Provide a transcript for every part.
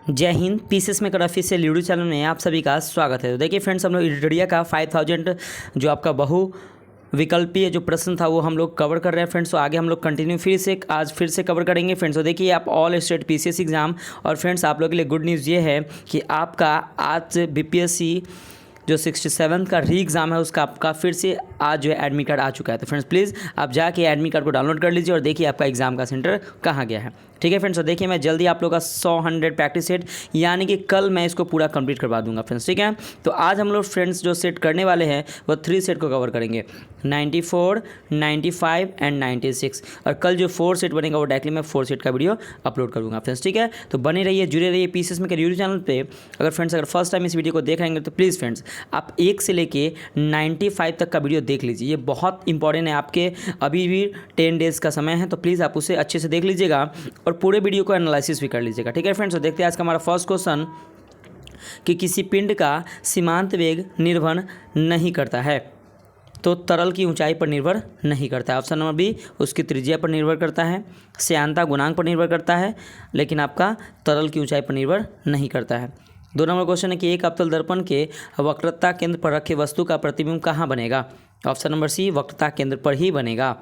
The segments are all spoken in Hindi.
जय हिंद। पीसीएस में कराफी से यूट्यूब चैनल में आप सभी का स्वागत है। तो देखिए फ्रेंड्स, हम लोग इंडिया का 5000 जो आपका बहु विकल्पीय जो प्रश्न था वो हम लोग कवर कर रहे हैं फ्रेंड्स। तो आगे हम लोग कंटिन्यू आज फिर से कवर करेंगे फ्रेंड्स। तो देखिए आप ऑल स्टेट पीसीएस एग्जाम, और फ्रेंड्स आप लोगों के लिए गुड न्यूज़ ये है कि आपका आज बीपीएससी जो 67 का री एग्ज़ाम है उसका आपका फिर से आज जो है एडमिट कार्ड आ चुका है। तो फ्रेंड्स प्लीज़ आप जाके एडमिट कार्ड को डाउनलोड कर लीजिए और देखिए आपका एग्ज़ाम का सेंटर कहाँ गया है। ठीक है फ्रेंड्स। तो देखिए मैं जल्दी आप लोग का 100 प्रैक्टिस सेट यानी कि कल मैं इसको पूरा कंप्लीट करवा दूंगा फ्रेंड्स। ठीक है। तो आज हम लोग फ्रेंड्स जो सेट करने वाले हैं वो 3 सेट को कवर करेंगे, 94, 95 एंड 96। और कल जो 4 सेट बनेगा वो डायरेक्टली मैं 4 सेट का वीडियो अपलोड कर दूंगा फ्रेंड्स। ठीक है। तो बने रहिए, जुड़े रहिए पीसीएस में यूट्यूब चैनल पे। अगर फर्स्ट टाइम इस वीडियो को देख रहेंगे तो प्लीज़ फ्रेंड्स आप 1 से लेके 95 तक का वीडियो देख लीजिए। ये बहुत इंपॉर्टेंट है, आपके अभी भी 10 डेज़ का समय है, तो प्लीज़ आप उसे अच्छे से देख लीजिएगा और पूरे वीडियो को एनालिसिस भी कर लीजिएगा। ठीक है फ्रेंड्स। तो देखते हैं आज का हमारा फर्स्ट क्वेश्चन कि किसी पिंड का सीमांत वेग निर्भर नहीं करता है, तो तरल की ऊंचाई पर निर्भर नहीं करता है। ऑप्शन नंबर बी, उसकी त्रिज्या पर निर्भर करता है, श्यानता गुणांक पर निर्भर करता है, लेकिन आपका तरल की ऊंचाई पर निर्भर नहीं करता है। 2 नंबर क्वेश्चन है कि एक अवतल दर्पण के वक्रता केंद्र पर रखे वस्तु का प्रतिबिंब कहाँ बनेगा। ऑप्शन नंबर सी, वक्रता केंद्र पर ही बनेगा।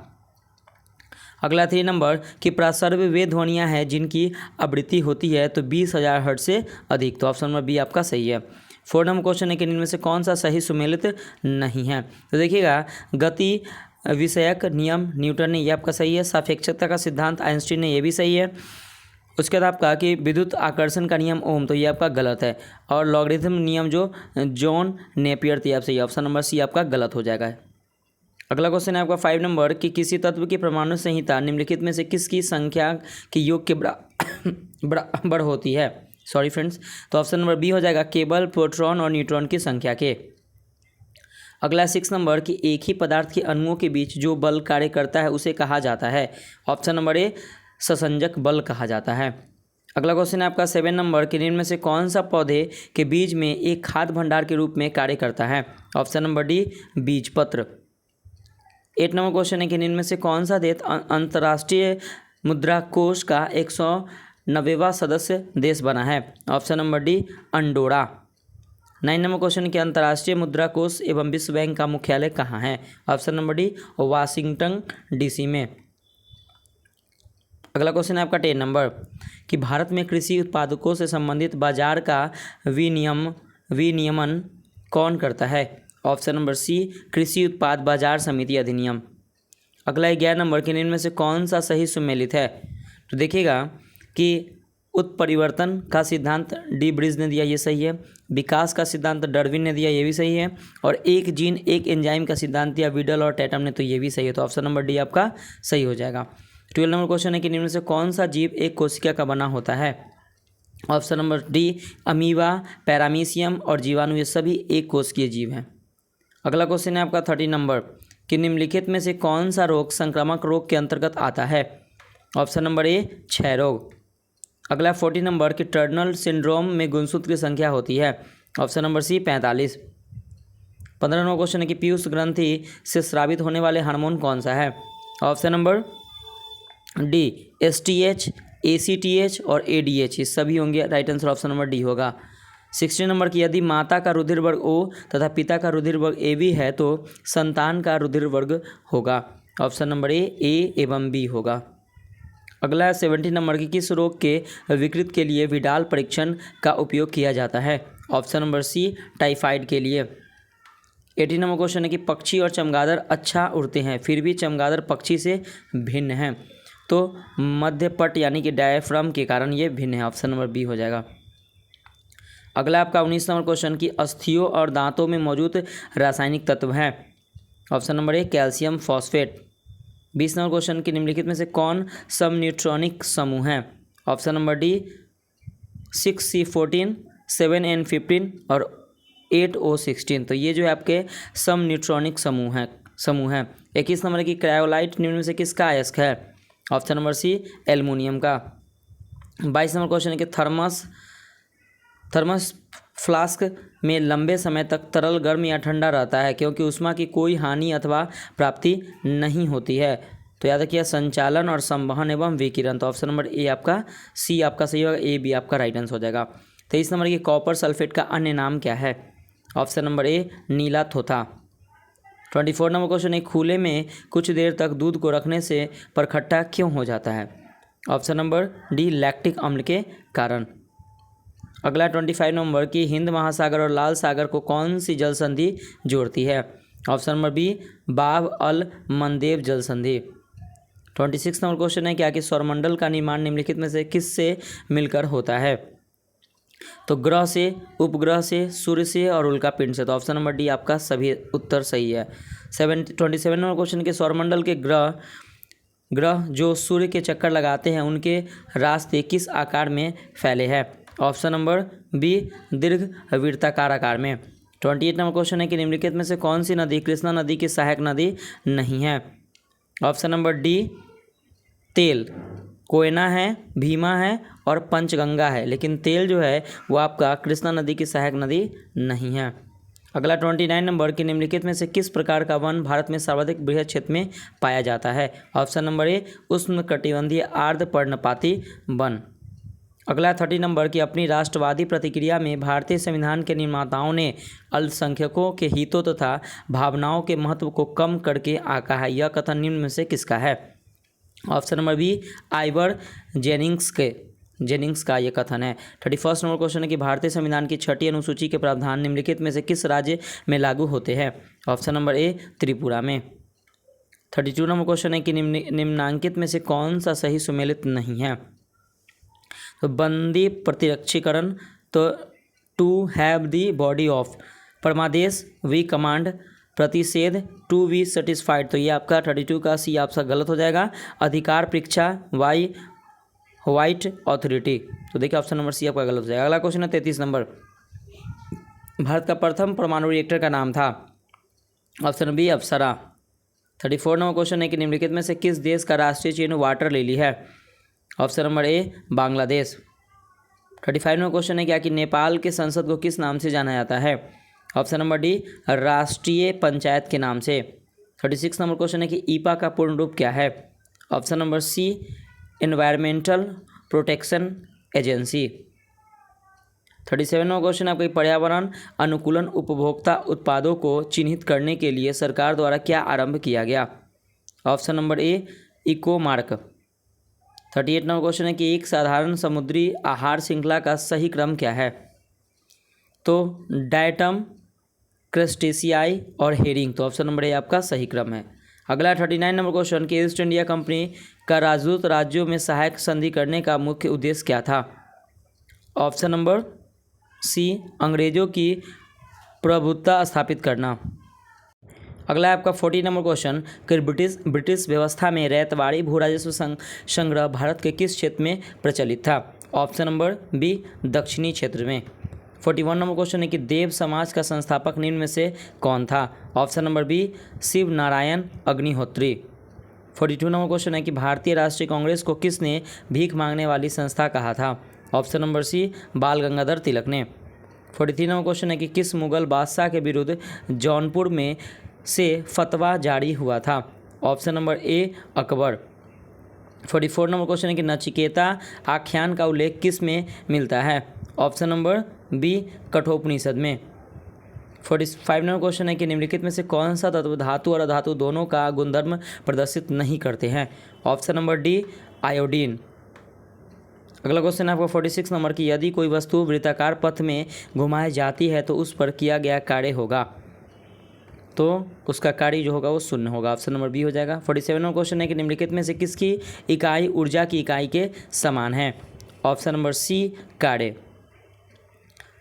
अगला 3 नंबर कि प्रासर्व वे ध्वनियाँ हैं जिनकी आवृत्ति होती है तो 20,000 हर्ट्ज से अधिक, तो ऑप्शन नंबर बी आपका सही है। 4 नंबर क्वेश्चन है कि इनमें से कौन सा सही सुमेलित नहीं है। तो देखिएगा, गति विषयक नियम न्यूटन ने, ये आपका सही है। सापेक्षता का सिद्धांत आइंस्टीन ने, ये भी सही है। उसके बाद आपका कि विद्युत आकर्षण का नियम ओम, तो ये आपका गलत है। और लॉगरिथम नियम जो जॉन नेपियर थी, आप सही, ऑप्शन नंबर सी आपका गलत हो जाएगा। अगला क्वेश्चन है आपका 5 नंबर कि किसी तत्व की परमाणु संहिता निम्नलिखित में से किसकी संख्या के योग के बराबर होती है। सॉरी फ्रेंड्स, तो ऑप्शन नंबर बी हो जाएगा, केवल प्रोटॉन और न्यूट्रॉन की संख्या के। अगला 6 नंबर कि एक ही पदार्थ के अणुओं के बीच जो बल कार्य करता है उसे कहा जाता है। ऑप्शन नंबर ए, संसंजक बल कहा जाता है। अगला क्वेश्चन है आपका 7 नंबर कि निम्न में से कौन सा पौधे के बीज में एक खाद्य भंडार के रूप में कार्य करता है। ऑप्शन नंबर डी, बीजपत्र। 8 नंबर क्वेश्चन है कि निम्न में से कौन सा देश अंतर्राष्ट्रीय मुद्रा कोष का 190वां सदस्य देश बना है। Option number D, Andorra. 9 number question है कि अंतर्राष्ट्रीय मुद्रा कोष एवं विश्व बैंक का मुख्यालय कहाँ है। Option number D, Washington DC में। अगला क्वेश्चन है आपका 10 नंबर कि भारत में कृषि उत्पादकों से संबंधित बाजार का विनियमन कौन करता है। ऑप्शन नंबर सी, कृषि उत्पाद बाजार समिति अधिनियम। अगला 11 नंबर कि इनमें से कौन सा सही सुमेलित है। तो देखिएगा कि उत्परिवर्तन का सिद्धांत डी ब्रिज ने दिया, ये सही है। विकास का सिद्धांत डार्विन ने दिया, ये भी सही है। और एक जीन एक एंजाइम का सिद्धांत दिया विडल और टैटम ने, तो ये भी सही है। तो ऑप्शन नंबर डी आपका सही हो जाएगा। 12 नंबर क्वेश्चन है कि इनमें से कौन सा जीव एक कोशिका का बना होता है। Option number D, amoeba, paramecium और जीवाणु, ये सभी एक कोशिकीय जीव हैं। अगला क्वेश्चन है आपका 30 नंबर कि निम्नलिखित में से कौन सा रोग संक्रामक रोग के अंतर्गत आता है। ऑप्शन नंबर ए, क्षय रोग। अगला 40 नंबर कि टर्नल सिंड्रोम में गुणसूत्र की संख्या होती है। Option number C, 45। 15 number question है कि पीयूष ग्रंथि से स्रावित होने वाले हार्मोन कौन सा है। Option number D, STH, ACTH और एडीएच, ये सभी होंगे। Right answer option number D होगा। 16 नंबर की यदि माता का रुधिर वर्ग ओ तथा पिता का रुधिर वर्ग ए बी है तो संतान का रुधिर वर्ग होगा। ऑप्शन नंबर ए एवं बी होगा। अगला 17 नंबर की किस रोग के विकृत के लिए विडाल परीक्षण का उपयोग किया जाता है। ऑप्शन नंबर सी, टाइफाइड के लिए। 18 नंबर क्वेश्चन है कि पक्षी और चमगादड़ अच्छा उड़ते हैं फिर भी चमगादड़ पक्षी से भिन्न है, तो मध्यपट यानी कि डायफ्राम के कारण ये भिन्न है। ऑप्शन नंबर बी हो जाएगा। अगला आपका 19 नंबर क्वेश्चन की अस्थियों और दांतों में मौजूद रासायनिक तत्व हैं। ऑप्शन नंबर ए, कैल्शियम फॉस्फेट। 20 नंबर क्वेश्चन की निम्नलिखित में से कौन समन्यूट्रॉनिक समूह है। Option number D, 6C14, 7N15 और 8O16, तो ये जो है आपके समन्यूट्रॉनिक समूह है। 21 नंबर की क्रायोलाइट निम्न में से किसका अयस्क है। ऑप्शन नंबर सी, एल्युमिनियम का। 22 नंबर क्वेश्चन है कि थर्मस फ्लास्क में लंबे समय तक तरल गर्म या ठंडा रहता है क्योंकि ऊष्मा की कोई हानि अथवा प्राप्ति नहीं होती है। तो याद रखिए संचालन और संवहन एवं विकिरण। तो ऑप्शन नंबर ए आपका सी आपका सही होगा, ए बी आपका राइट आंसर हो जाएगा। 23 नंबर की कॉपर सल्फेट का अन्य नाम क्या है? ऑप्शन नंबर ए नीला थोथा। 24 नंबर क्वेश्चन है खुले में कुछ देर तक दूध को रखने से पर खट्टा क्यों हो जाता है? ऑप्शन नंबर डी लैक्टिक अम्ल के कारण। अगला 25 नंबर की हिंद महासागर और लाल सागर को कौन सी जल संधि जोड़ती है? ऑप्शन नंबर बी बाब अल मंदेब जल संधि। 26 नंबर क्वेश्चन है क्या कि सौरमंडल का निर्माण निम्नलिखित में से किससे मिलकर होता है? तो ग्रह से, उपग्रह से, सूर्य से और उल्का पिंड से। तो ऑप्शन नंबर डी आपका सभी उत्तर सही है। 27 नंबर क्वेश्चन के सौरमंडल के ग्रह जो सूर्य के चक्कर लगाते हैं उनके रास्ते किस आकार में फैले हैं? ऑप्शन नंबर बी दीर्घवृत्ताकार आकार में। 28 नंबर क्वेश्चन है कि निम्नलिखित में से कौन सी नदी कृष्णा नदी की सहायक नदी नहीं है? ऑप्शन नंबर डी तेल। कोयना है, भीमा है और पंचगंगा है, लेकिन तेल जो है वो आपका कृष्णा नदी की सहायक नदी नहीं है। अगला 29 नंबर की निम्नलिखित में से किस प्रकार का वन भारत में सर्वाधिक बृहद क्षेत्र में पाया जाता है? ऑप्शन नंबर ए उष्णकटिबंधीय आर्द्र पर्णपाती वन। अगला 30 नंबर की अपनी राष्ट्रवादी प्रतिक्रिया में भारतीय संविधान के निर्माताओं ने अल्पसंख्यकों के हितों तथा भावनाओं के महत्व को कम करके आका है। यह कथन निम्न में से किसका है? Option number B Ivor Jennings का ये कथन है। 31 नंबर क्वेश्चन है कि भारतीय संविधान की 6ठी अनुसूची के प्रावधान निम्नलिखित में से किस राज्य में लागू होते हैं? ऑप्शन नंबर ए त्रिपुरा में। 32 नंबर क्वेश्चन है कि निम्नांकित में से कौन सा सही सुमेलित नहीं है? तो बंदी प्रतिरक्षीकरण, तो to have the body of, परमादेश वी कमांड, प्रतिषेध टू वी सेटिस्फाइड। तो ये आपका 32 का सी आपका गलत हो जाएगा। अधिकार परीक्षा वाई व्हाइट अथॉरिटी। तो देखिए ऑप्शन नंबर सी आपका गलत हो जाएगा। अगला क्वेश्चन है 33 नंबर, भारत का प्रथम परमाणु रिएक्टर का नाम था? ऑप्शन बी अप्सरा। 34 नंबर क्वेश्चन है कि निम्नलिखित में से किस देश का राष्ट्रीय चिन्ह वाटर लिली है? ऑप्शन नंबर ए बांग्लादेश। 35 नंबर क्वेश्चन है क्या कि नेपाल के संसद को किस नाम से जाना जाता है? ऑप्शन नंबर डी राष्ट्रीय पंचायत के नाम से। 36 नंबर क्वेश्चन है कि ईपा का पूर्ण रूप क्या है? Option number C environmental protection agency. 37 number question आपका पर्यावरण अनुकूलन उपभोक्ता उत्पादों को चिन्हित करने के लिए सरकार द्वारा क्या आरंभ किया गया? Option number A eco mark. 38 number question है कि एक साधारण समुद्री आहार श्रृंखला का सही क्रम क्या है? तो डायटम, क्रस्टेशियाई और हेरिंग। तो ऑप्शन नंबर ए आपका सही क्रम है। अगला 39 नंबर क्वेश्चन कि ईस्ट इंडिया कंपनी का राजदूत राज्यों में सहायक संधि करने का मुख्य उद्देश्य क्या था? ऑप्शन नंबर सी अंग्रेजों की प्रभुत्ता स्थापित करना। अगला है आपका 40 नंबर क्वेश्चन कि ब्रिटिश व्यवस्था में रैयतवाड़ी भू राजस्व संग्रह भारत के किस क्षेत्र में प्रचलित था? ऑप्शन नंबर बी दक्षिणी क्षेत्र में। 41 नंबर क्वेश्चन है कि देव समाज का संस्थापक निम्न में से कौन था? Option number B Shiv Narayan Agnihotri. 42 number question है कि भारतीय राष्ट्रीय कांग्रेस को किसने भीख मांगने वाली संस्था कहा था? ऑप्शन नंबर सी बाल गंगाधर तिलक ने। 43 नंबर क्वेश्चन है कि किस मुगल बादशाह के विरुद्ध जौनपुर में से फतवा जारी हुआ था? ऑप्शन नंबर ए अकबर। 44 नंबर क्वेश्चन है कि नचिकेता आख्यान का उल्लेख किस में मिलता है? ऑप्शन नंबर बी कठोपनिषद में। 45 नंबर क्वेश्चन है कि निम्नलिखित में से कौन सा तत्व धातु और अधातु दोनों का गुणधर्म प्रदर्शित नहीं करते हैं? Option number D iodine. अगला क्वेश्चन है आपका 46 नंबर की यदि कोई वस्तु वृत्ताकार पथ में घुमाई जाती है तो उस पर किया गया कार्य होगा, तो उसका कार्य जो होगा वो शून्य होगा। ऑप्शन नंबर बी हो जाएगा। 47 नंबर क्वेश्चन है कि निम्नलिखित में से किसकी इकाई ऊर्जा की इकाई के समान है? ऑप्शन नंबर सी कार्य।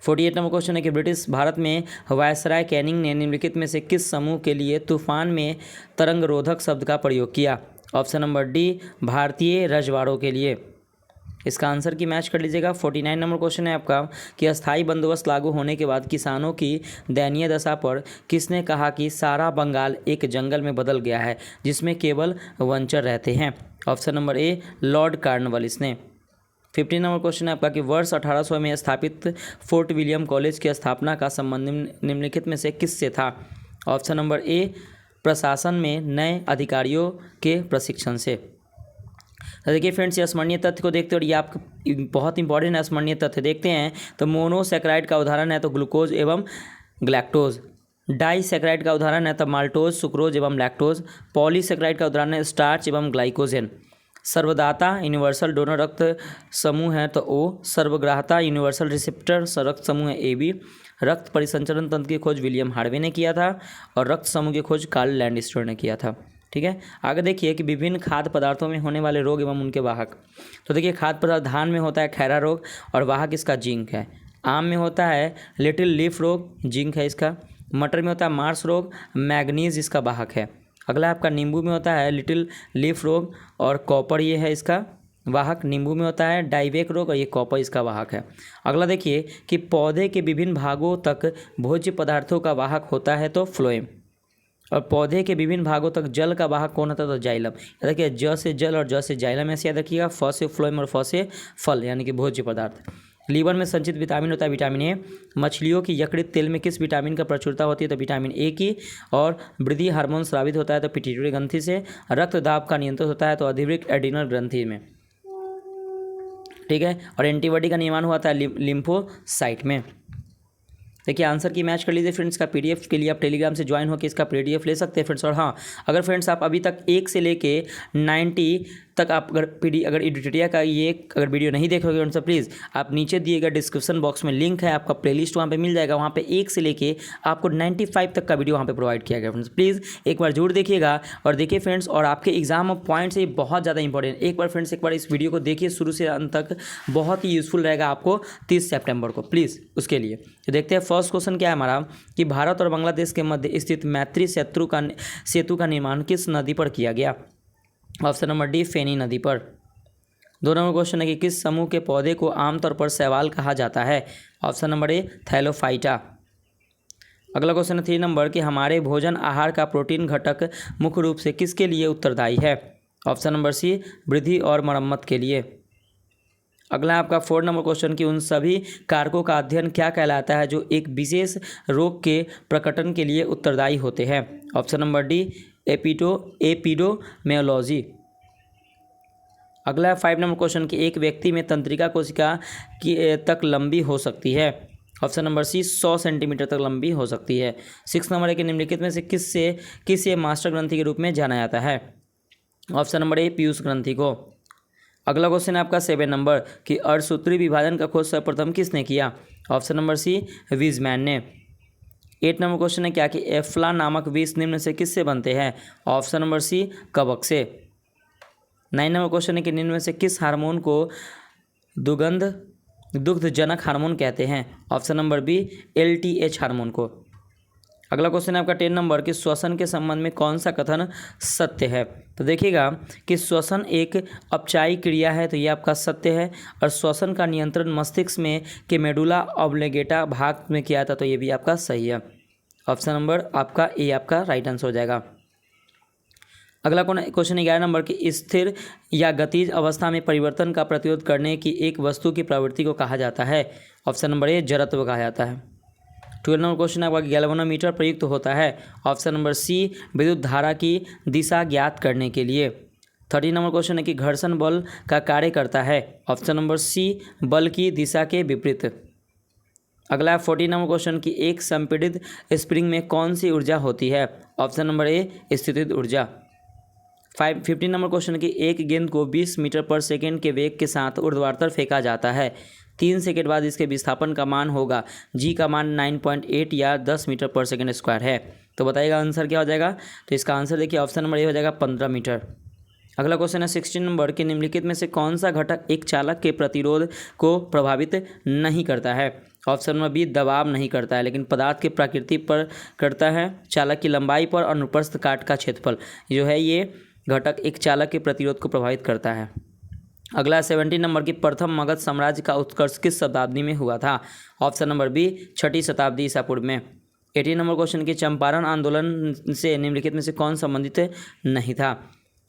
48 नंबर क्वेश्चन है कि ब्रिटिश भारत में वायसराय कैनिंग ने निम्नलिखित में से किस समूह के लिए तूफान में तरंगरोधक शब्द का प्रयोग किया? ऑप्शन नंबर डी भारतीय रजवाड़ों के लिए। इसका आंसर की मैच कर लीजिएगा। 49 नंबर क्वेश्चन है आपका कि अस्थायी बंदोबस्त लागू होने के बाद किसानों की दयनीय दशा पर किसने कहा कि सारा बंगाल एक जंगल में बदल गया है जिसमें केवल वंचर रहते हैं? ऑप्शन नंबर ए लॉर्ड कार्नवालिस ने। 15 नंबर क्वेश्चन है आपका कि वर्ष 1800 में स्थापित फोर्ट विलियम कॉलेज की स्थापना का संबंध निम्नलिखित में से किससे था? ऑप्शन नंबर ए प्रशासन में नए अधिकारियों के प्रशिक्षण से। तो देखिए फ्रेंड्स, ये स्मरणीय तथ्य को देखते हैं और ये आपका बहुत इंपॉर्टेंट है। स्मरणीय तथ्य देखते हैं तो मोनोसैकेराइड का उदाहरण है तो ग्लूकोज एवं ग्लैक्टोज। डाइसैकेराइड का उदाहरण है तो माल्टोज, सुक्रोज एवं लैक्टोज। पॉलीसैकेराइड का उदाहरण है स्टार्च एवं ग्लाइकोजेन। सर्वदाता यूनिवर्सल डोनर रक्त समूह है तो ओ। सर्वग्राहता यूनिवर्सल रिसेप्टर रक्त समूह है AB। रक्त परिसंचरण तंत्र की खोज विलियम हार्वे ने किया था और रक्त समूह की खोज कार्ल लैंडस्टर ने किया था। ठीक है, आगे देखिए कि विभिन्न खाद्य पदार्थों में होने वाले रोग एवं उनके वाहक। तो देखिए खाद्य पदार्थ, धान में होता है खैरा रोग और वाहक इसका जिंक है। आम में होता है लिटिल लीफ रोग, जिंक है इसका। मटर में होता है मार्स रोग, मैग्नीज इसका वाहक है। अगला आपका नींबू में होता है लिटिल लीफ रोग और कॉपर ये है इसका वाहक। नींबू में होता है डाइवेक रोग और ये कॉपर इसका वाहक है। अगला देखिए कि पौधे के विभिन्न भागों तक भोज्य पदार्थों का वाहक होता है तो फ्लोएम। और पौधे के विभिन्न भागों तक जल का वाहक कौन होता है तो जाइलम। याद रखिए ज से जल और ज से जाइलम ऐसे याद रखिएगा। फ से फ्लोएम और फ से फल यानी कि भोज्य पदार्थ। लीवर में संचित विटामिन होता है विटामिन ए। मछलियों की यकृत तेल में किस विटामिन का प्रचुरता होती है तो विटामिन ए की। और वृद्धि हार्मोन स्रावित होता है तो पिट्यूटरी ग्रंथि से। रक्त दाब का नियंत्रण होता है तो अधिवृक्क एड्रिनल ग्रंथि में। ठीक है, और एंटीबॉडी का निर्माण हुआ था लिम्फोसाइट में। देखिए आंसर की मैच कर लीजिए फ्रेंड्स। का पीडीएफ के लिए आप टेलीग्राम से ज्वाइन होकर इसका पीडीएफ ले सकते हैं फ्रेंड्स। और हाँ, अगर फ्रेंड्स आप अभी तक 1 से लेके 90 तक आप अगर एडिटोरिया का ये अगर वीडियो नहीं देखोगे फ्रेंड्स तो प्लीज़ आप नीचे दिए गए डिस्क्रिप्शन बॉक्स में लिंक है, आपका प्लेलिस्ट वहाँ पे मिल जाएगा। वहाँ पे 1 से लेके आपको 95 तक का वीडियो वहाँ पे प्रोवाइड किया गया फ्रेंड्स। प्लीज़ एक बार जरूर देखिएगा और देखिए फ्रेंड्स। और आपके एग्जाम ऑफ पॉइंट्स ये बहुत ज़्यादा इंपॉर्टेंट। एक बार फ्रेंड्स, एक बार इस वीडियो को देखिए शुरू से अंत तक, बहुत ही यूजफुल रहेगा आपको 30 सितंबर को। प्लीज़ उसके लिए तो देखते हैं फर्स्ट क्वेश्चन क्या है हमारा कि भारत और बांग्लादेश के मध्य स्थित मैत्री सेतु का निर्माण किस नदी पर किया गया। ऑप्शन नंबर डी फेनी नदी पर। 2 नंबर क्वेश्चन है कि किस समूह के पौधे को आमतौर पर शैवाल कहा जाता है। ऑप्शन नंबर ए थैलोफाइटा। अगला क्वेश्चन है 3 नंबर कि हमारे भोजन आहार का प्रोटीन घटक मुख्य रूप से किसके लिए उत्तरदायी है। ऑप्शन नंबर सी वृद्धि और मरम्मत के लिए। अगला आपका 4 नंबर क्वेश्चन कि उन सभी कारकों का अध्ययन क्या कहलाता है जो एक विशेष रोग के प्रकटन के लिए उत्तरदायी होते हैं। Option number D epidemiology. अगला 5 नंबर क्वेश्चन कि एक व्यक्ति में तंत्रिका कोशिका की तक लंबी हो सकती है। ऑप्शन नंबर सी 100 सेंटीमीटर तक लंबी हो सकती है। 6 नंबर है कि निम्नलिखित में से किस ये मास्टर ग्रंथि के रूप में जाना जाता है। ऑप्शन नंबर ए पीयूष ग्रंथि को। अगला क्वेश्चन है आपका 7 नंबर कि अर्धसूत्री विभाजन का खोज सर्वप्रथम किसने किया। ऑप्शन नंबर सी वीजमैन ने। 8 नंबर क्वेश्चन है क्या कि एफ्ला नामक विष निम्न से किससे बनते हैं। ऑप्शन नंबर सी कवक से। 9 नंबर क्वेश्चन है कि निम्न में से किस हार्मोन को दुग्धजनक हार्मोन कहते हैं। Option number B LTH hormone को। अगला क्वेश्चन है आपका 10 नंबर कि श्वसन के संबंध में कौन सा कथन सत्य है। तो देखिएगा कि श्वसन एक अपचायी क्रिया है तो ये आपका सत्य है। और श्वसन का नियंत्रण मस्तिष्क में के मेडुला ऑब्लिगेटा भाग में किया था तो ये भी आपका सही है। ऑप्शन नंबर आपका ए आपका राइट आंसर हो जाएगा। अगला क्वेश्चन 11 नंबर की स्थिर या गतिज अवस्था में परिवर्तन का प्रतिरोध करने की एक वस्तु की प्रवृत्ति को कहा जाता है। ऑप्शन नंबर ए जड़त्व कहा जाता है। 12 नंबर क्वेश्चन आपका गैल्वेनोमीटर प्रयुक्त होता है। ऑप्शन नंबर सी विद्युत धारा की दिशा ज्ञात करने के लिए। 13 नंबर क्वेश्चन है कि घर्षण बल का कार्य करता है। ऑप्शन नंबर सी बल की दिशा के विपरीत। अगला 14 नंबर क्वेश्चन की एक संपीड़ित स्प्रिंग में कौन सी ऊर्जा होती है। ऑप्शन नंबर ए स्थितिज ऊर्जा। 15 नंबर क्वेश्चन की एक गेंद को 20 मीटर पर सेकेंड के वेग के साथ ऊर्ध्वाधर फेंका जाता है। 3 सेकंड बाद इसके विस्थापन का मान होगा। जी का मान 9.8 या 10 मीटर पर सेकेंड स्क्वायर है। तो बताइएगा आंसर क्या हो जाएगा। तो इसका आंसर देखिए ऑप्शन नंबर ए हो जाएगा 15 मीटर। अगला क्वेश्चन है 16 नंबर के निम्नलिखित में से कौन सा घटक एक चालक के प्रतिरोध को प्रभावित नहीं करता है। ऑप्शन नंबर बी दबाव नहीं करता है लेकिन पदार्थ की प्रकृति पर करता है। चालक की लंबाई पर और अनुप्रस्थ काट का क्षेत्रफल जो है ये घटक एक चालक के प्रतिरोध को प्रभावित करता है। अगला 17 नंबर की प्रथम मगध साम्राज्य का उत्कर्ष किस शताब्दी में हुआ था। ऑप्शन नंबर बी 6ठी शताब्दी ईसा पूर्व में। 18 नंबर क्वेश्चन की चंपारण आंदोलन से निम्नलिखित में से कौन संबंधित नहीं था।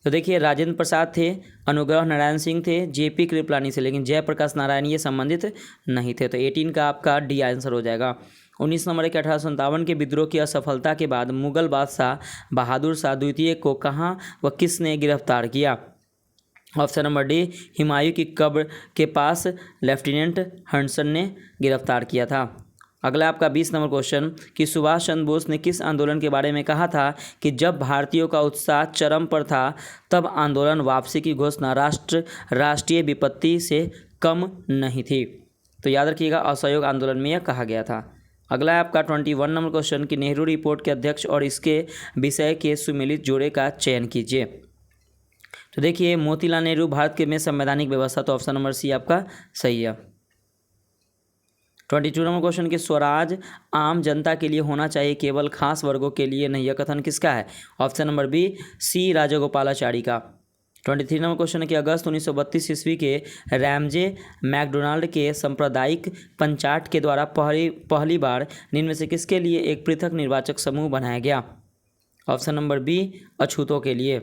तो देखिए राजेंद्र प्रसाद थे, अनुग्रह नारायण सिंह थे, JP कृपलानी से, लेकिन जयप्रकाश नारायण ये संबंधित नहीं थे। तो 18 का आपका डी आंसर हो जाएगा। 19 नंबर है कि 1857 के विद्रोह की असफलता के बाद मुगल बादशाह बहादुर शाह द्वितीय को कहाँ व किसने गिरफ्तार किया? ऑप्शन नंबर डी, हुमायूं की कब्र के पास लेफ्टिनेंट हडसन ने गिरफ्तार किया था। अगला आपका 20 नंबर क्वेश्चन कि सुभाष चंद्र बोस ने किस आंदोलन के बारे में कहा था कि जब भारतीयों का उत्साह चरम पर था तब आंदोलन वापसी की घोषणा राष्ट्रीय विपत्ति से कम नहीं थी? तो याद रखिएगा, असहयोग आंदोलन में यह कहा गया था। अगला है आपका 21 नंबर क्वेश्चन कि नेहरू रिपोर्ट के अध्यक्ष और इसके विषय के सुमेलित जोड़े का चयन कीजिए। तो देखिए, मोतीलाल नेहरू भारत के में संवैधानिक व्यवस्था, तो ऑप्शन नंबर सी आपका सही है। 22 नंबर क्वेश्चन कि स्वराज आम जनता के लिए होना चाहिए, केवल खास वर्गों के लिए नहीं, यह कथन किसका है? ऑप्शन नंबर बी, सी राजगोपालाचारी का। 23 नंबर क्वेश्चन है कि अगस्त 1932 ईस्वी के रैमजे मैकडोनाल्ड के सांप्रदायिक पंचायत के द्वारा पहली बार निम्न में से किसके लिए एक पृथक निर्वाचक समूह बनाया गया? ऑप्शन नंबर बी, अछूतों के लिए।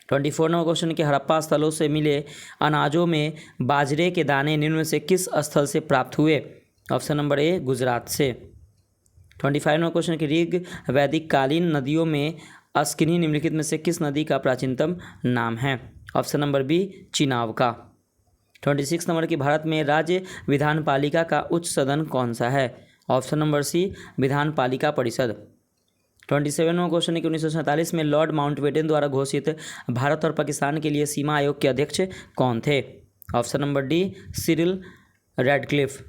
24 नंबर क्वेश्चन के हड़प्पा स्थलों से मिले अनाजों में बाजरे के दाने निम्न में से किस स्थल से प्राप्त हुए? ऑप्शन नंबर ए, गुजरात से। 25 नंबर क्वेश्चन की ऋग वैदिक कालीन नदियों में अस्किनी निम्नलिखित में से किस नदी का प्राचीनतम नाम है? ऑप्शन नंबर बी, चिनाब का। 26 नंबर की भारत में राज्य विधान पालिका का उच्च सदन कौन सा है? ऑप्शन नंबर सी, विधान पालिका परिषद। 27 नंबर क्वेश्चन है कि 1947 में लॉर्ड माउंटबेटन द्वारा घोषित भारत और पाकिस्तान के लिए सीमा आयोग के अध्यक्ष कौन थे? Option number D, Cyril Radcliffe.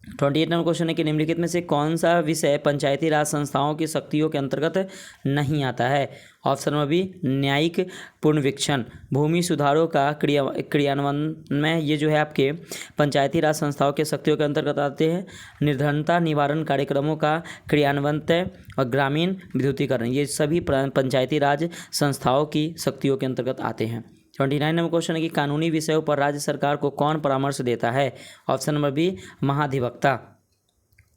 28 number question है कि निम्नलिखित में से कौन सा विषय पंचायती राज संस्थाओं की शक्तियों के अंतर्गत नहीं आता है? ऑप्शन नंबर बी, न्यायिक पुनरीक्षण। भूमि सुधारों का क्रियान्वयन में ये जो है आपके पंचायती राज संस्थाओं के शक्तियों के अंतर्गत आते हैं। निर्धनता निवारण कार्यक्रमों का क्रियान्वयन और ग्रामीण विद्युतीकरण, ये सभी पंचायती राज संस्थाओं की शक्तियों के अंतर्गत आते हैं। 29 नंबर क्वेश्चन है कि कानूनी विषयों पर राज्य सरकार को कौन परामर्श देता है? ऑप्शन नंबर बी, महाधिवक्ता।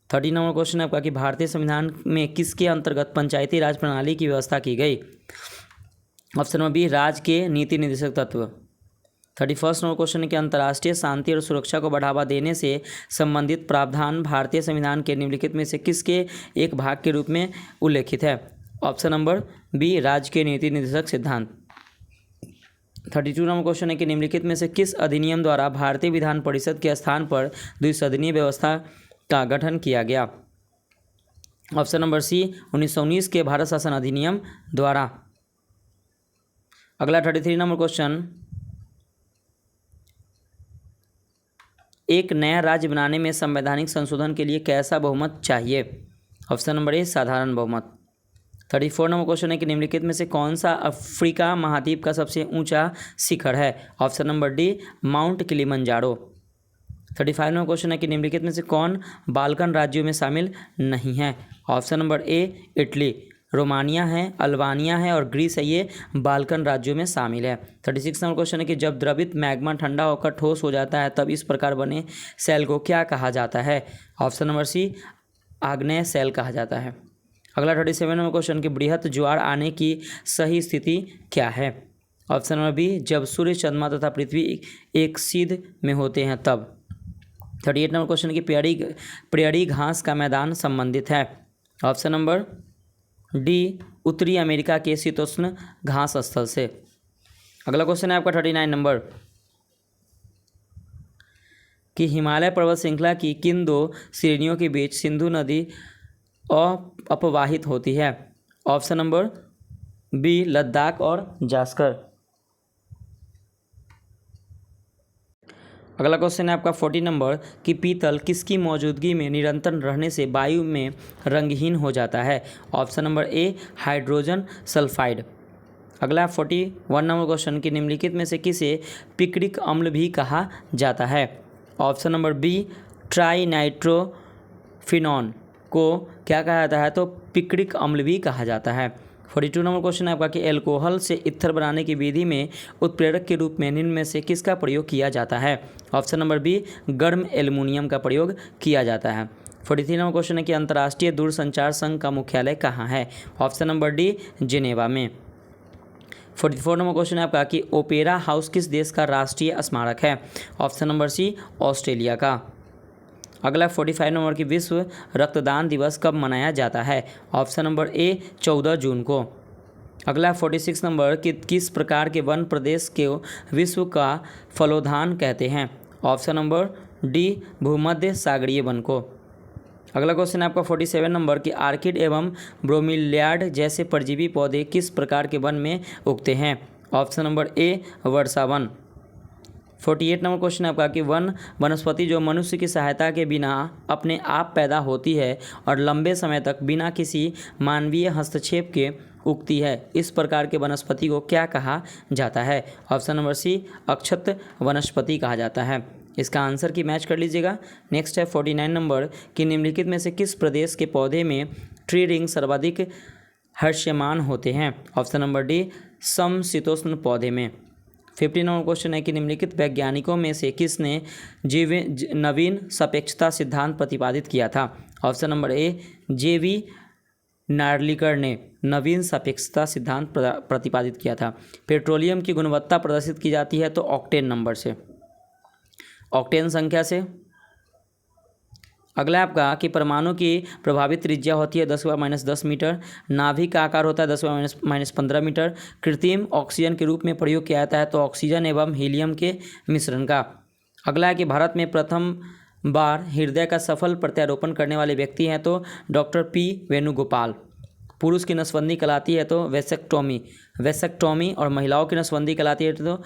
30 नंबर क्वेश्चन है आपका कि भारतीय संविधान में किसके अंतर्गत पंचायती राज प्रणाली की व्यवस्था की गई? ऑप्शन नंबर बी, राज्य के नीति निर्देशक तत्व। 31 नंबर क्वेश्चन है कि अंतर्राष्ट्रीय शांति और सुरक्षा को बढ़ावा देने से संबंधित प्रावधान भारतीय संविधान के निम्नलिखित में से किसके एक भाग के रूप में उल्लेखित है? ऑप्शन नंबर बी, राज्य के नीति निर्देशक सिद्धांत। 32 नंबर क्वेश्चन है कि निम्नलिखित में से किस अधिनियम द्वारा भारतीय विधान परिषद के स्थान पर द्विसदनीय व्यवस्था का गठन किया गया? ऑप्शन नंबर सी, 1919 के भारत शासन अधिनियम द्वारा। अगला 33 नंबर क्वेश्चन, एक नया राज्य बनाने में संवैधानिक संशोधन के लिए कैसा बहुमत चाहिए? ऑप्शन नंबर ए, साधारण बहुमत। 34 नंबर क्वेश्चन है कि निम्नलिखित में से कौन सा अफ्रीका महाद्वीप का सबसे ऊंचा शिखर है? Option number D, mount Kilimanjaro. 35 number question है कि निम्नलिखित में से कौन बाल्कन राज्यों में शामिल नहीं है? ऑप्शन नंबर ए, इटली। रोमानिया है, अल्बानिया है और ग्रीस है, ये बाल्कन राज्यों में शामिल है। 36 नंबर क्वेश्चन है कि जब द्रवित मैग्मा ठंडा होकर ठोस हो जाता है तब इस प्रकार बने सेल को क्या कहा जाता है? ऑप्शन नंबर सी, आग्नेय सेल कहा जाता है। अगला 37 नंबर क्वेश्चन कि बृहत ज्वार आने की सही स्थिति क्या है? ऑप्शन नंबर बी, जब सूर्य, चंद्रमा तथा पृथ्वी एक सीध में होते हैं तब। 38 नंबर क्वेश्चन की प्रेयरी घास का मैदान संबंधित है? ऑप्शन नंबर डी, उत्तरी अमेरिका के शीतोष्ण घास स्थल से। अगला क्वेश्चन है आपका 39 नंबर कि हिमालय पर्वत श्रृंखला की किन दो श्रेणियों के बीच सिंधु नदी अपवाहित होती है? ऑप्शन नंबर बी, लद्दाख और जास्कर। अगला क्वेश्चन है आपका 40 नंबर कि पीतल किसकी मौजूदगी में निरंतर रहने से वायु में रंगहीन हो जाता है? ऑप्शन नंबर ए, हाइड्रोजन सल्फाइड। अगला 41 नंबर क्वेश्चन कि निम्नलिखित में से किसे पिक्रिक अम्ल भी कहा जाता है? ऑप्शन नंबर बी, ट्राइनाइट्रोफिनॉन को क्या कहा जाता है? तो पिक्रिक अम्ल भी कहा जाता है। 42 नंबर क्वेश्चन है आपका कि एल्कोहल से इथर बनाने की विधि में उत्प्रेरक के रूप में निम्न में से किसका प्रयोग किया जाता है? ऑप्शन नंबर बी, गर्म एल्युमिनियम का प्रयोग किया जाता है। 43 नंबर क्वेश्चन है कि अंतर्राष्ट्रीय दूरसंचार संघ का मुख्यालय कहाँ है? ऑप्शन नंबर डी, जिनेवा में। 44 नंबर क्वेश्चन है आपका कि ओपेरा हाउस किस देश का राष्ट्रीय स्मारक है? ऑप्शन नंबर सी, ऑस्ट्रेलिया का। अगला 45 नंबर की विश्व रक्तदान दिवस कब मनाया जाता है? ऑप्शन नंबर ए 14 जून को। अगला 46 नंबर कि किस प्रकार के वन प्रदेश के विश्व का फलोद्यान कहते हैं? ऑप्शन नंबर डी भूमध्य सागरीय वन को। अगला क्वेश्चन है आपका 47 नंबर कि आर्किड एवं ब्रोमीलियाड जैसे परजीवी पौधे किस प्रकार के वन में उगते हैं? ऑप्शन नंबर ए वर्षावन। 48 नंबर क्वेश्चन है आपका कि वनस्पति जो मनुष्य की सहायता के बिना अपने आप पैदा होती है और लंबे समय तक बिना किसी मानवीय हस्तक्षेप के उगती है, इस प्रकार के वनस्पति को क्या कहा जाता है? ऑप्शन नंबर सी अक्षत वनस्पति कहा जाता है। इसका आंसर की मैच कर लीजिएगा। नेक्स्ट है 49 नंबर कि निम्नलिखित में से किस प्रदेश के पौधे में ट्री रिंग सर्वाधिक हर्ष्यमान होते हैं? ऑप्शन नंबर डी समशीतोष्ण पौधे में। 50 नंबर क्वेश्चन है कि निम्नलिखित वैज्ञानिकों में से किसने नवीन सापेक्षता सिद्धांत प्रतिपादित किया था? ऑप्शन नंबर ए जेवी नार्लिकर ने नवीन सापेक्षता सिद्धांत प्रतिपादित किया था। पेट्रोलियम की गुणवत्ता प्रदर्शित की जाती है तो ऑक्टेन नंबर से, ऑक्टेन संख्या से। अगला आपका कि परमाणु की प्रभावित त्रिज्या होती है 10⁻⁻10 मीटर, नाभिक का आकार होता है 10⁻⁻15 मीटर, कृत्रिम ऑक्सीजन के रूप में प्रयोग किया जाता है तो ऑक्सीजन एवं हीलियम के मिश्रण का। अगला है कि भारत में प्रथम बार हृदय का सफल प्रत्यारोपण करने वाले व्यक्ति हैं तो डॉक्टर पी वेणुगोपाल। पुरुष की नसबंदी कहलाती है तो वैसेक्टोमी और महिलाओं की नसबंदी कहलाती है तो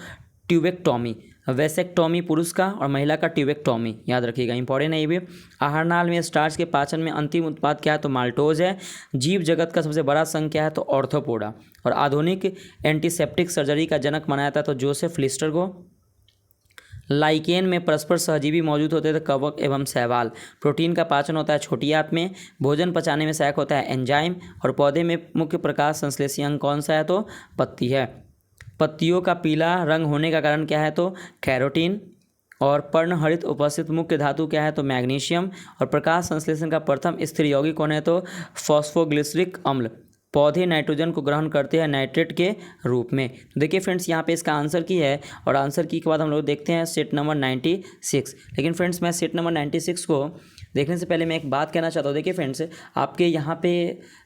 ट्यूबेक्टोमी। वैसेक्टोमी पुरुष का और महिला का ट्यूबेक्टोमी, याद रखिएगा, इंपॉर्टेंट है ये भी। आहारनाल में स्टार्च के पाचन में अंतिम उत्पाद क्या है तो माल्टोज है। जीव जगत का सबसे बड़ा संघ क्या है तो ऑर्थोपोडा। और आधुनिक एंटीसेप्टिक सर्जरी का जनक माना जाता है तो जोसेफ लिस्टर को। लाइकेन में परस्पर सहजीवी मौजूद होते थे कवक एवं शैवाल। प्रोटीन का पाचन होता है छोटी आंत में। भोजन पचाने में सहायक होता है एंजाइम। और पौधे में मुख्य प्रकाश संश्लेषी अंग कौन सा है तो पत्ती है। पत्तियों का पीला रंग होने का कारण क्या है तो कैरोटीन। और पर्णहरित उपस्थित मुख्य धातु क्या है तो मैग्नीशियम। और प्रकाश संश्लेषण का प्रथम स्थिर यौगिक कौन है तो फॉस्फोग्लिसरिक अम्ल। पौधे नाइट्रोजन को ग्रहण करते हैं नाइट्रेट के रूप में। तो देखिए फ्रेंड्स यहाँ पे इसका आंसर की है और आंसर की के बाद हम लोग देखते हैं सेट नंबर 96। लेकिन फ्रेंड्स मैं सेट नंबर 96 को देखने से पहले मैं एक बात कहना चाहता हूँ। देखिए फ्रेंड्स आपके यहाँ पे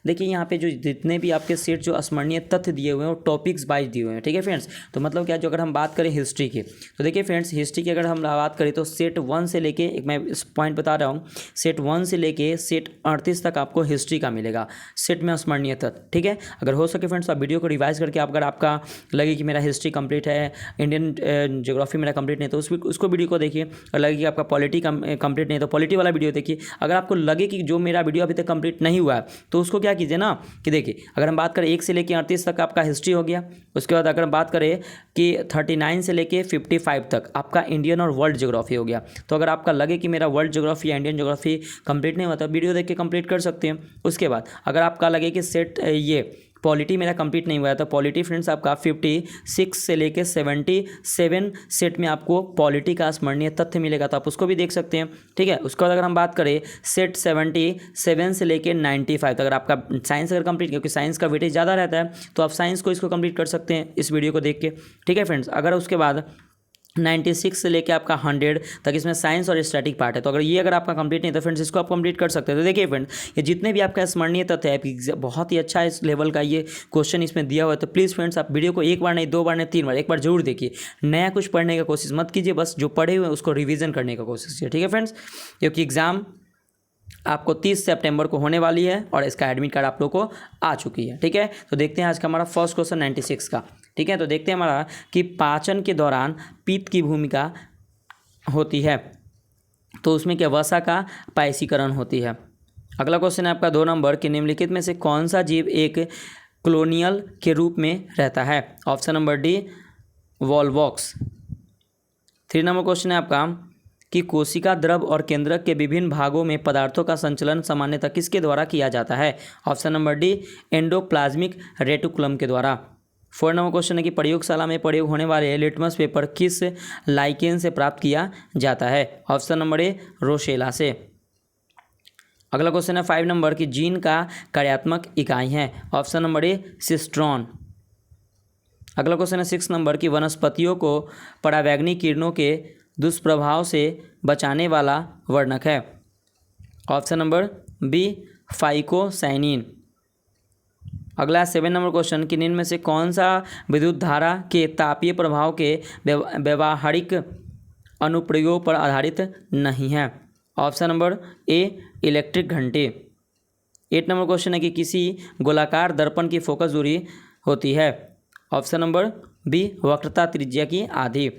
देखिए यहाँ पे जो जितने भी आपके सेट जो स्मरणीय तथ्य दिए हुए हैं वो टॉपिक्स वाइज दिए हुए हैं, ठीक है फ्रेंड्स। तो मतलब क्या, जो अगर हम बात करें हिस्ट्री की तो देखिए फ्रेंड्स हिस्ट्री की अगर हम बात करें तो सेट 1 से लेके, एक मैं इस पॉइंट बता रहा हूँ, सेट 1 से लेके सेट 38 तक आपको हिस्ट्री का मिलेगा सेट में स्मरणीय तथ्य, ठीक है। अगर हो सके फ्रेंड्स आप वीडियो को रिवाइज करके अगर आपका लगे कि मेरा हिस्ट्री कंप्लीट है, इंडियन ज्योग्राफी मेरा कंप्लीट नहीं तो उसको वीडियो को देखिए। और लगे कि आपका पॉलिटी कंप्लीट नहीं तो पॉलिटी वाला वीडियो देखिए। अगर आपको लगे कि जो मेरा वीडियो अभी तक कंप्लीट नहीं हुआ है तो उसको क्या कीजिए ना कि देखिए, अगर हम बात करें 1 से लेकर 38 तक आपका हिस्ट्री हो गया। उसके बाद अगर हम बात करें कि 39 से लेके 55 तक आपका इंडियन और वर्ल्ड ज्योग्राफी हो गया। तो अगर आपका लगे कि मेरा वर्ल्ड ज्योग्राफी या इंडियन ज्योग्राफी कंप्लीट नहीं हुआ तो वीडियो देख के कंप्लीट कर सकते हैं। उसके बाद अगर आपका लगे कि सेट ये पॉलिटी मेरा कंप्लीट नहीं हुआ है तो पॉलिटी फ्रेंड्स आपका 56 से लेके 77 सेट में आपको पॉलिटी का स्मरणीय तथ्य मिलेगा तो आप उसको भी देख सकते हैं, ठीक है। उसके बाद अगर हम बात करें सेट 77 से लेके 95 तो अगर आपका साइंस अगर कंप्लीट, क्योंकि साइंस का वेटेज ज़्यादा रहता है तो आप साइंस को इसको कंप्लीट कर सकते हैं इस वीडियो को देख के, ठीक है फ्रेंड्स। अगर उसके बाद 96 से लेके आपका 100 तक इसमें साइंस और स्टैटिक पार्ट है तो अगर आपका कंप्लीट नहीं तो फ्रेंड्स इसको आप कंप्लीट कर सकते हैं। तो देखिए फ्रेंड्स ये जितने भी आपका स्मरणीय तथ्य है बहुत ही अच्छा इस लेवल का ये क्वेश्चन इसमें दिया हुआ है। तो प्लीज़ फ्रेंड्स आप वीडियो को एक बार नहीं, 2 बार नहीं, 3 बार, एक बार जरूर देखिए। नया कुछ पढ़ने का कोशिश मत कीजिए, बस जो पढ़े हुए हैं उसको रिविजन करने का कोशिश कीजिए, ठीक है फ्रेंड्स। क्योंकि एग्जाम आपको 30 सितंबर को होने वाली है और इसका एडमिट कार्ड आप लोग को आ चुकी है, ठीक है। तो देखते हैं आज का हमारा फर्स्ट क्वेश्चन 96 का, ठीक है। तो देखते हैं हमारा कि पाचन के दौरान पित्त की भूमिका होती है तो उसमें क्या वसा का पायसीकरण होती है। अगला क्वेश्चन है आपका 2 नंबर कि निम्नलिखित में से कौन सा जीव एक कॉलोनियल के रूप में रहता है। Option number D Volvox. 3 number question है आपका कि कोशिका द्रव और केंद्रक के विभिन्न भागों में पदार्थों का संचलन सामान्यतः किसके द्वारा किया जाता है। Option number D endoplasmic reticulum के द्वारा। 4 नंबर क्वेश्चन है कि प्रयोगशाला में प्रयोग होने वाले लिटमस पेपर किस लाइकेन से प्राप्त किया जाता है। ऑप्शन नंबर ए रोशेला से। अगला क्वेश्चन है 5 नंबर की जीन का कार्यात्मक इकाई है। ऑप्शन नंबर ए सिस्ट्रॉन। अगला क्वेश्चन है 6 नंबर की वनस्पतियों को परावैंगनी किरणों के दुष्प्रभाव से बचाने वाला वर्णक है। Option number B phycocyanin. अगला 7 नंबर क्वेश्चन कि निम्न में से कौन सा विद्युत धारा के तापीय प्रभाव के व्यवहारिक अनुप्रयोग पर आधारित नहीं है। ऑप्शन नंबर ए इलेक्ट्रिक घंटे। 8 नंबर क्वेश्चन है कि किसी गोलाकार दर्पण की फोकस दूरी होती है। ऑप्शन नंबर बी वक्रता त्रिज्या की आधी।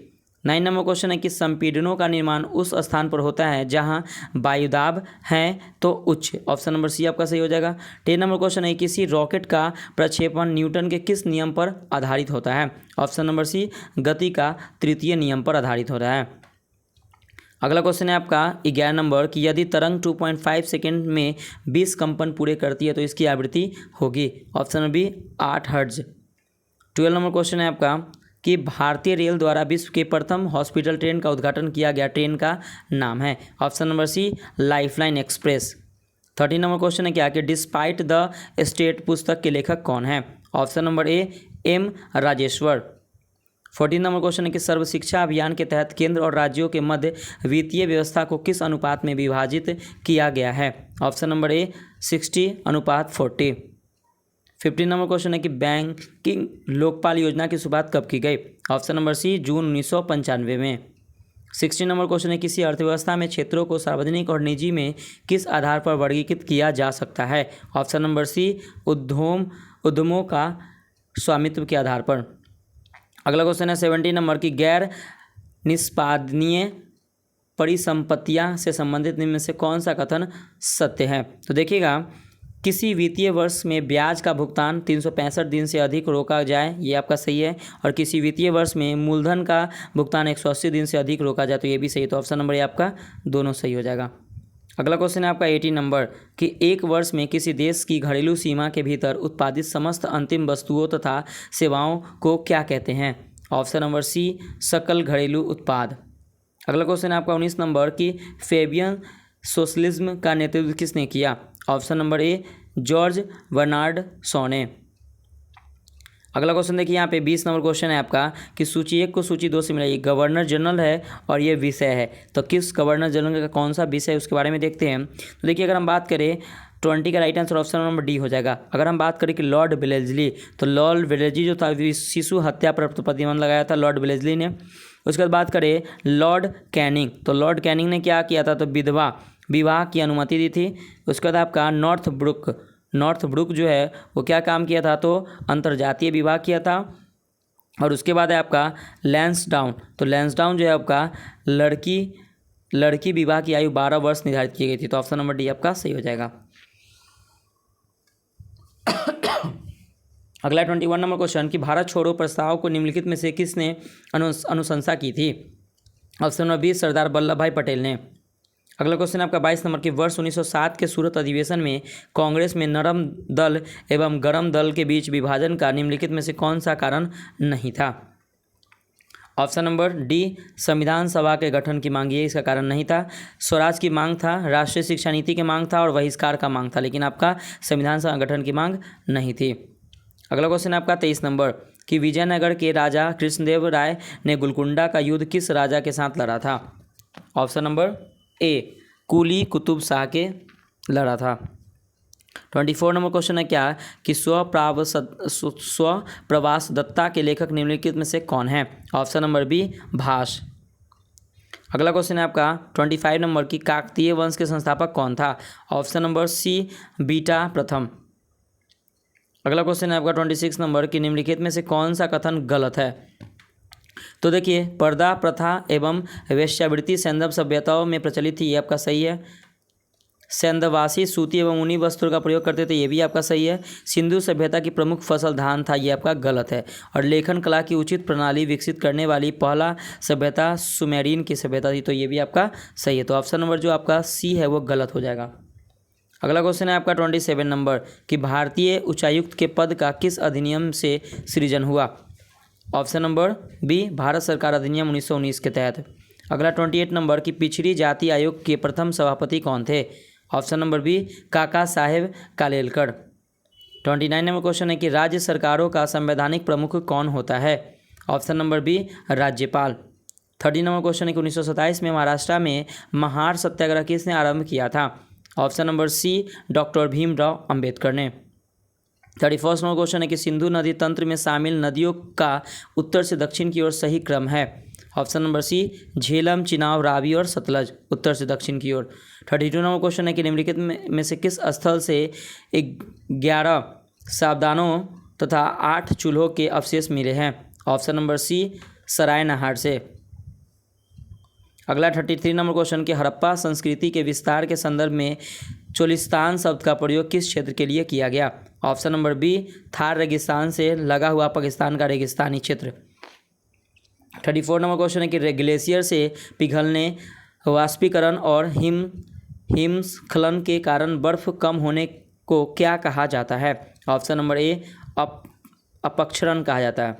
9 नंबर क्वेश्चन है कि संपीड़नों का निर्माण उस स्थान पर होता है जहां वायुदाब है तो उच्च। ऑप्शन नंबर सी आपका सही हो जाएगा। 10 नंबर क्वेश्चन है किसी रॉकेट का प्रक्षेपण न्यूटन के किस नियम पर आधारित होता है। ऑप्शन नंबर सी गति का तृतीय नियम पर आधारित होता है। अगला क्वेश्चन है आपका 11 नंबर कि यदि तरंग 2.5 सेकेंड में 20 कंपन पूरे करती है तो इसकी आवृत्ति होगी। Option number B 8 hertz. 12 number question है आपका कि भारतीय रेल द्वारा विश्व के प्रथम हॉस्पिटल ट्रेन का उद्घाटन किया गया ट्रेन का नाम है। Option number C lifeline express. 13 number question है क्या कि डिस्पाइट द स्टेट पुस्तक के लेखक कौन है। Option number A M Rajeshwar. 14 number question है कि सर्व शिक्षा अभियान के तहत केंद्र और राज्यों के मध्य वित्तीय व्यवस्था को किस अनुपात में विभाजित किया गया है। ऑप्शन नंबर ए 60:40। 15 नंबर क्वेश्चन है कि बैंकिंग लोकपाल योजना की शुरुआत कब की गई। ऑप्शन नंबर सी जून 1995 में। 16 नंबर क्वेश्चन है किसी अर्थव्यवस्था में क्षेत्रों को सार्वजनिक और निजी में किस आधार पर वर्गीकृत किया जा सकता है। ऑप्शन नंबर सी उद्यमों का स्वामित्व के आधार पर। अगला क्वेश्चन है 17 नंबर की गैर निष्पादनीय परिसंपत्तियां से संबंधित निम्न में से कौन सा कथन सत्य है। तो देखिएगा किसी वित्तीय वर्ष में ब्याज का भुगतान 365 दिन से अधिक रोका जाए, ये आपका सही है। और किसी वित्तीय वर्ष में मूलधन का भुगतान 180 दिन से अधिक रोका जाए, तो ये भी सही है। तो ऑप्शन नंबर ये आपका दोनों सही हो जाएगा। अगला क्वेश्चन है आपका 18 नंबर कि एक वर्ष में किसी देश की घरेलू सीमा के भीतर उत्पादित समस्त अंतिम वस्तुओं तथा सेवाओं को क्या कहते हैं। ऑप्शन नंबर सी सकल घरेलू उत्पाद। अगला क्वेश्चन है आपका 19 नंबर कि फेबियन सोशलिज्म का नेतृत्व किसने किया। Option number A George Bernard Shaw ने। अगला क्वेश्चन देखिए यहाँ पे 20 नंबर क्वेश्चन है आपका कि सूची 1 को सूची 2 से मिलाइए। गवर्नर जनरल है और ये विषय है, तो किस गवर्नर जनरल का कौन सा विषय है उसके बारे में देखते हैं। तो देखिए अगर हम बात करें 20 का right answer option number D हो जाएगा। अगर हम बात करें कि लॉर्ड वेलेस्ली, तो लॉर्ड वेलेस्ली जो था शिशु हत्या पर प्रतिबंध लगाया था लॉर्ड वेलेस्ली ने। उसके बाद बात करें लॉर्ड कैनिंग, तो लॉर्ड कैनिंग ने क्या किया था, तो विधवा विवाह की अनुमति दी थी। उसके बाद आपका नॉर्थ ब्रुक जो है वो क्या काम किया था, तो अंतर्जातीय विवाह किया था। और उसके बाद है आपका लैंसडाउन, तो लैंसडाउन जो है आपका लड़की विवाह की आयु 12 वर्ष निर्धारित की गई थी। तो ऑप्शन नंबर डी आपका सही हो जाएगा। अगला 21 नंबर क्वेश्चन कि भारत छोड़ो प्रस्ताव को निम्नलिखित में से किसने अनुशंसा की थी। Option number B Sardar Vallabh भाई पटेल ने। अगला क्वेश्चन आपका 22 नंबर कि वर्ष 1907 के सूरत अधिवेशन में कांग्रेस में नरम दल एवं गरम दल के बीच विभाजन का निम्नलिखित में से कौन सा कारण नहीं था। ऑप्शन नंबर डी संविधान सभा के गठन की मांग, ये इसका कारण नहीं था। स्वराज की मांग था, राष्ट्रीय शिक्षा नीति की मांग था और बहिष्कार का मांग था, लेकिन आपका संविधान सभा गठन की मांग नहीं थी। अगला क्वेश्चन आपका 23 नंबर कि विजयनगर के राजा कृष्णदेव राय ने गोलकुंडा का युद्ध किस राजा के साथ लड़ा था। ऑप्शन नंबर ए कुली कुतुब शाह के लड़ा था। 24 नंबर क्वेश्चन है क्या कि स्वप्रवास दत्ता के लेखक निम्नलिखित में से कौन है। ऑप्शन नंबर बी भास। अगला क्वेश्चन है आपका 25 नंबर की काकतीय वंश के संस्थापक कौन था। ऑप्शन नंबर सी बीटा प्रथम। अगला क्वेश्चन है आपका 26 नंबर की निम्नलिखित में से कौन सा कथन गलत है। तो देखिए पर्दा प्रथा एवं वेश्यावृत्ति सैंधव सभ्यताओं में प्रचलित थी, ये आपका सही है। सैंधववासी सूती एवं ऊनी वस्त्रों का प्रयोग करते थे, ये भी आपका सही है। सिंधु सभ्यता की प्रमुख फसल धान था, ये आपका गलत है। और लेखन कला की उचित प्रणाली विकसित करने वाली पहला सभ्यता सुमेरियन की सभ्यता थी, तो ये भी आपका सही है। तो ऑप्शन नंबर जो आपका सी है वो गलत हो जाएगा। अगला क्वेश्चन है आपका 27 नंबर कि भारतीय उच्चायुक्त के पद का किस अधिनियम से सृजन हुआ। ऑप्शन नंबर बी भारत सरकार अधिनियम 1919 के तहत। अगला 28 नंबर की पिछड़ी जाति आयोग के प्रथम सभापति कौन थे। ऑप्शन नंबर बी काका साहेब कालेलकर। 29 नंबर क्वेश्चन है कि राज्य सरकारों का संवैधानिक प्रमुख कौन होता है। ऑप्शन नंबर बी राज्यपाल। 30 नंबर क्वेश्चन है कि 1927 में महाराष्ट्र में महार सत्याग्रह किसने आरंभ किया था। Option number C doctor Bhimrao Ambedkar ने। 31 नंबर क्वेश्चन है कि सिंधु नदी तंत्र में शामिल नदियों का उत्तर से दक्षिण की ओर सही क्रम है। Option number C Jhelum, Chenab, Ravi और सतलज, उत्तर से दक्षिण की ओर। 32 नंबर क्वेश्चन है कि निम्नलिखित में से किस स्थल से 11 सावधानों तथा 8 चूल्हों के अवशेष मिले हैं। ऑप्शन नंबर सी सराय नहार से। अगला 33 नंबर क्वेश्चन कि हड़प्पा संस्कृति के विस्तार के संदर्भ में चोलिस्तान शब्द का प्रयोग किस क्षेत्र के लिए किया गया। ऑप्शन नंबर बी थार रेगिस्तान से लगा हुआ पाकिस्तान का रेगिस्तानी क्षेत्र। 34 नंबर क्वेश्चन है कि ग्लेशियर से पिघलने, वाष्पीकरण और हिमस्खलन के कारण बर्फ कम होने को क्या कहा जाता है। ऑप्शन नंबर ए अपक्षरण कहा जाता है।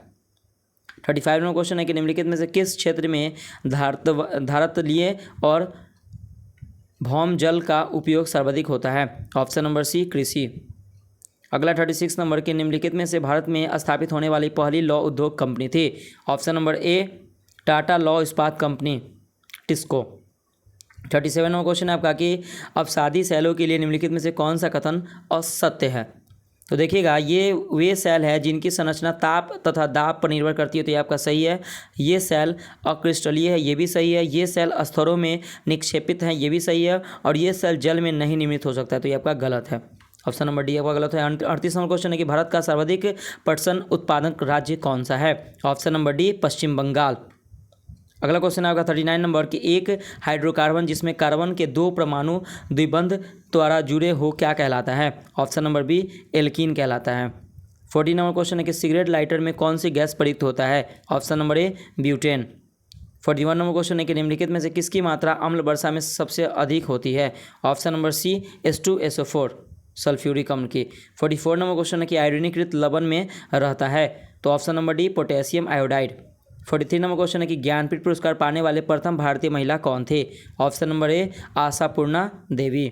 35 नंबर क्वेश्चन है कि निम्नलिखित में से किस क्षेत्र में धारतलीय और भौम जल का उपयोग सर्वाधिक होता है। ऑप्शन नंबर सी कृषि। अगला 36 नंबर के निम्नलिखित में से भारत में स्थापित होने वाली पहली लौह उद्योग कंपनी थी। ऑप्शन नंबर ए टाटा लौह इस्पात कंपनी टिस्को। 37 नंबर क्वेश्चन है आपका कि अवसादी सेलों के लिए निम्नलिखित में से कौन सा कथन असत्य है। तो देखिएगा ये वे सेल है जिनकी संरचना ताप तथा दाब पर निर्भर करती है, तो ये आपका सही है। ये सेल अक्रिस्टलीय है, ये भी सही है। ये सेल स्तरों में निक्षेपित हैं, ये भी सही है। और ये सेल जल में नहीं निर्मित हो सकता है, तो ये आपका गलत है। ऑप्शन नंबर डी आपका गलत है। 38 नंबर क्वेश्चन है कि भारत का सर्वाधिक पटसन उत्पादक राज्य कौन सा है। ऑप्शन नंबर डी पश्चिम बंगाल। अगला क्वेश्चन है आपका 39 नंबर कि एक हाइड्रोकार्बन जिसमें कार्बन के 2 परमाणु द्विबंध द्वारा जुड़े हो क्या कहलाता है। ऑप्शन नंबर बी एल्कीन कहलाता है। 40 नंबर क्वेश्चन है कि सिगरेट लाइटर में कौन सी गैस प्रयुक्त होता है। ऑप्शन नंबर ए ब्यूटेन। 41 नंबर क्वेश्चन है कि निम्नलिखित में से किसकी मात्रा अम्ल वर्षा में सबसे अधिक होती है। ऑप्शन नंबर सी H2SO4 सल्फ्यूरिक अम्ल की। 44 नंबर क्वेश्चन है कि आयोडीनीकृत लवण में रहता है, तो option number D potassium iodide. 43 number question है कि ज्ञानपीठ पुरस्कार पाने वाले प्रथम भारतीय महिला कौन थे। ऑप्शन नंबर ए आशापूर्णा देवी।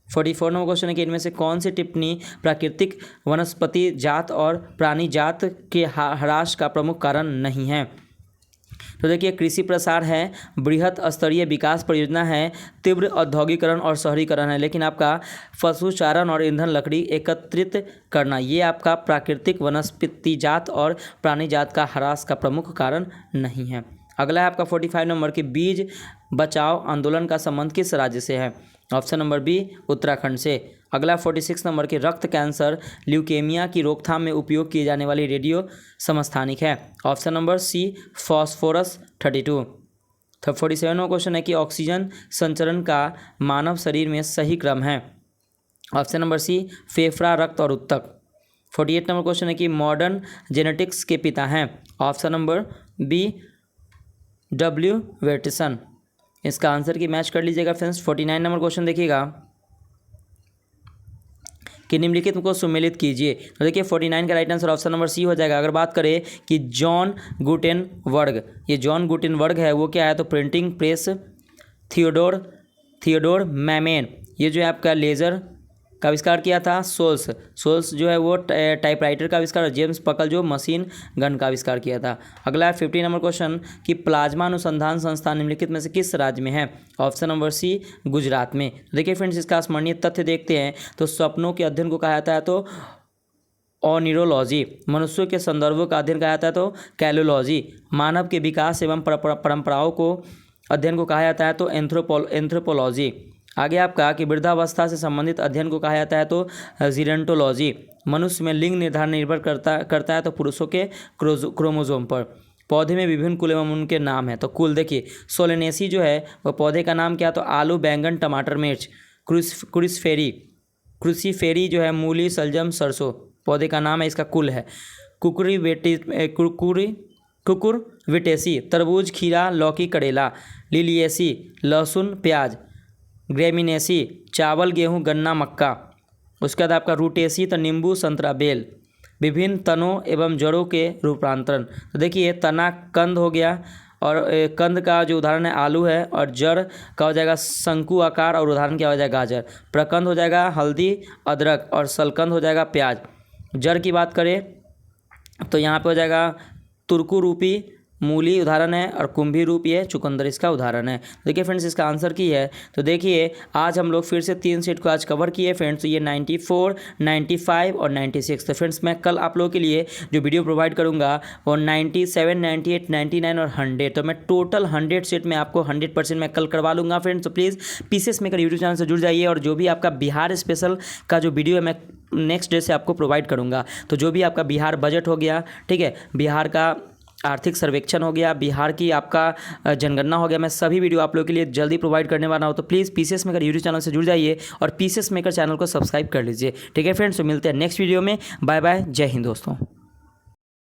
44 नंबर क्वेश्चन है कि इनमें से कौन सी टिप्पणी प्राकृतिक वनस्पति जात और प्राणी जात के ह्रास का प्रमुख कारण नहीं है। तो देखिए कृषि प्रसार है, बृहत स्तरीय विकास परियोजना है, तीव्र औद्योगिकरण और शहरीकरण है, लेकिन आपका पशुचारण और ईंधन लकड़ी एकत्रित करना ये आपका प्राकृतिक वनस्पति जात और प्राणी जात का ह्रास का प्रमुख कारण नहीं है। अगला है आपका 45 नंबर की बीज बचाओ आंदोलन का संबंध किस राज्य से है। ऑप्शन नंबर बी उत्तराखंड से। अगला 46 नंबर के रक्त कैंसर ल्यूकेमिया की रोकथाम में उपयोग किए जाने वाली रेडियो समस्थानिक है। Option number C phosphorus 32। 47 number question है कि ऑक्सीजन संचरण का मानव शरीर में सही क्रम है। ऑप्शन नंबर सी फेफड़ा, रक्त और उत्तक। 48 नंबर क्वेश्चन है कि मॉडर्न जेनेटिक्स के पिता हैं। Option number B W Watson. इसका आंसर की मैच कर लीजिएगा फ्रेंड्स। 49 नंबर क्वेश्चन देखिएगा कि निम्नलिखित को सुमेलित कीजिए। तो देखिए 49 का right answer option number C हो जाएगा। अगर बात करें कि जॉन गुटेनबर्ग, ये जॉन गुटेनबर्ग है वो क्या है, तो प्रिंटिंग प्रेस, थियोडोर मैमेन ये जो है आपका लेज़र का आविष्कार किया था। सोल्स जो है वो टाइपराइटर का आविष्कार, और जेम्स पकल जो मशीन गन का आविष्कार किया था। अगला है 50 नंबर क्वेश्चन कि प्लाज्मा अनुसंधान संस्थान निम्नलिखित में से किस राज्य में है। ऑप्शन नंबर सी गुजरात में। देखिए फ्रेंड्स इसका स्मरणीय तथ्य देखते हैं तो सपनों के अध्ययन को कहा जाता है तो ऑनिरोलॉजी, मनुष्यों के संदर्भों का अध्ययन कहा जाता है तो कैलोलॉजी, मानव के विकास एवं परंपराओं को अध्ययन को कहा जाता है तो एंथ्रोपोलॉजी। आगे आपका कि वृद्धावस्था से संबंधित अध्ययन को कहा जाता है तो जीरेंटोलॉजी, मनुष्य में लिंग निर्धारण निर्भर करता है तो पुरुषों के क्रोमोसोम पर। पौधे में विभिन्न कुल एवं उनके नाम हैं, तो कुल देखिए सोलेनेसी जो है वह पौधे का नाम क्या, तो आलू, बैंगन, टमाटर, मिर्च। क्रूसीफेरी जो है मूली, सलजम, सरसों पौधे का नाम है, इसका कुल है। कुकुरविटेसी तरबूज, खीरा, लौकी, करेला। लिलिएसी लहसुन, प्याज। ग्रेमिनेसी चावल, गेहूं, गन्ना, मक्का। उसके बाद आपका रूटेसी तो नींबू, संतरा, बेल। विभिन्न तनों एवं जड़ों के रूपांतरण, तो देखिए तना कंद हो गया, और कंद का जो उदाहरण है आलू है, और जड़ का हो जाएगा शंकु आकार, और उदाहरण क्या हो जाएगा गाजर। प्रकंद हो जाएगा हल्दी, अदरक, और सलकंद हो जाएगा प्याज। जड़ की बात करें तो यहाँ पे हो जाएगा तुर्कुरूपी, मूली उदाहरण है और कुंभी रूप ये चुकंदर इसका उदाहरण है। देखिए फ्रेंड्स इसका आंसर की है, तो देखिए आज हम लोग फिर से 3 सेट को आज कवर किए फ्रेंड्स। तो ये 94, 95 और 96। तो फ्रेंड्स मैं कल आप लोगों के लिए जो वीडियो प्रोवाइड करूँगा वो 97, 98, 99 और 100। तो मैं टोटल 100 सेट में आपको 100% मैं कल करवा लूँगा फ्रेंड्स। तो please PCS maker YouTube channel से जुड़ जाइए, और जो भी आपका बिहार स्पेशल का जो वीडियो है मैं नेक्स्ट डे से आपको प्रोवाइड करूँगा। तो जो भी आपका बिहार बजट हो गया, ठीक है, बिहार का आर्थिक सर्वेक्षण हो गया, बिहार की आपका जनगणना हो गया, मैं सभी वीडियो आप लोगों के लिए जल्दी प्रोवाइड करने वाला हूँ। तो please PCS maker YouTube channel से जुड़ जाइए और पीसीएस मेकर चैनल को सब्सक्राइब कर लीजिए। ठीक है फ्रेंड्स, तो मिलते हैं नेक्स्ट वीडियो में। बाय बाय, जय हिंद दोस्तों।